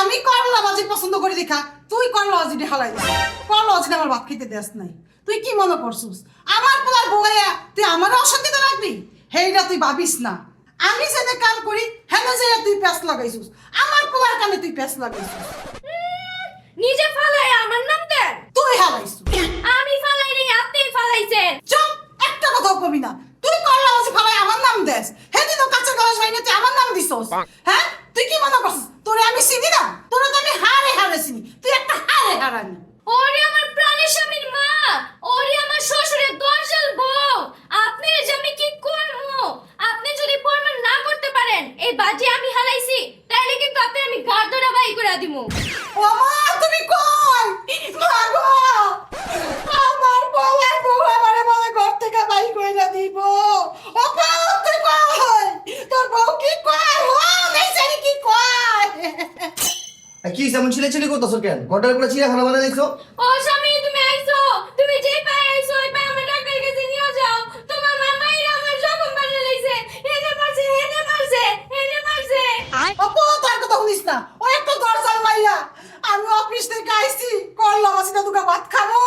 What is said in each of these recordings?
আমি করলা ভাজি পছন্দ করি দেখা তুই করলা ভাজিটা হালাই দিস। করলা ভাজিটা আমার ভাত খেতে দেস নাই। তুই কি মনে করছিস আমার পোলার বউয়া তুই আমারও অশান্তিতে রাখবি? হেইটা তুই ভাবিস না। আমি যেনে কাম করি হেন যে তুই প্যাঁচ লাগাইছিস, আমার পোলার কানে তুই প্যাঁচ লাগাইছিস। নিজে ফালাই আমার নাম দেন। তুই হালাইছিস। আমি ফালাই নি, আপনি ফালাইছেন। চুপ, একটা কথাও কবি না। তুই করলা ভাজি ফালাই আমার নাম দেস, হেদিন তো কাঁচা গাছ ভাই না তুই আমার নাম দিছস। হ্যাঁ তুই কি মনে করছিস তোরে আমি চিনি না? তোরে তো আমি হারে হারে চিনি, তুই একটা হারে হারানি। ওরে আমার প্রাণের স্বামীর মা, ওরে আমার শ্বশুরের দরজাল বউ, আপনি যে আমি কি করবো? আপনি যদি প্রমাণ না করতে পারেন এই বাজি আমি হারাইছি, তাইলে কিন্তু আপনি আমি গাড় ধরে বাই করে দিমু। ও মা তুমি কই? মা গো, আমার বউ আর বউ আমারে বলে ঘর থেকে বাই কইরা দিব। ও বউ তুই কই? তোর বউ কি কয়? ও নাই জানি কি কয়। কি যেমন ছিলে করতেছো কেন? ঘরটার করে চিড়িয়াখানা বানাই দিছো। ও স্বামী তুমি আইছো, তুমি যেই পায়ে আইছো ওই পায়ে আমার ডাক্তারের কাছে নিয়ে যাও। তোমার মামাইরা আমার জখম বানিয়ে লইছে, এনে মারছে, এনে মারছে, এনে মারছে। অপু তার কথা শুনিস না, ও একটা দরজাল মাইয়া। আমি অফিস থেকে আইছি করলা মাছিটা দুটো ভাত খাবো,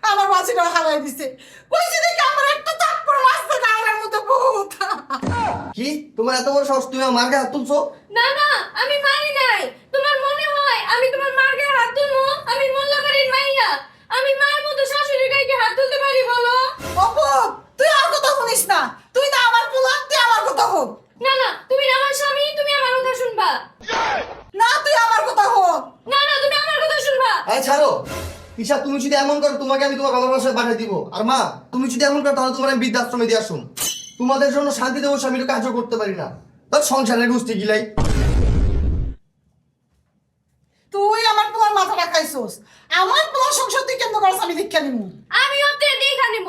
আমার মাছিটা হারাই দিছে। কইছি দেখি আমার একটা চাপ্পড় মাছতে গায়ের মতো ভূত। কি তোমার এত বড় সাহস, তুমি আমার মার গায়ে হাত তুলছো? না না আমি মারি নাই। তোমার মনে হয় আমি তোমার মার গায়ে হাত তুলবো? আমি মোল্লা বাড়ির মাইয়া, আমি মার মতো শাশুড়ির গায়ে হাত তুলতে পারি বলো? অপু তুই আর কথা শুনিস না, তুই না আমার পোলা, তুই আমার কথা হোক। না না তুমি আমার স্বামী, তুমি আমার কথা শুনবা। না তুই আমার কথা হোক। না না তুমি আমার কথা শুনবা। এই ছাড়ো ঈশা, তুমি যদি এমন করো তোমাকে আমি তোমার বাবার বাসায় পাঠিয়ে দিব। আর মা তুমি যদি এমন করো তাহলে তোমার আমি বৃদ্ধাশ্রমে দিয়ে আসুন। তোমাদের জন্য শান্তিতে বসে আমি কাজও করতে পারি না, তোর সংসারের গুষ্টি গিলাই। তুই আমার পোলার মাথা রাখাইছস, আমার পোলার সংসার তুই কেন করছ আমি দীক্ষা নিমু। আমি ওতে দেখা নিব।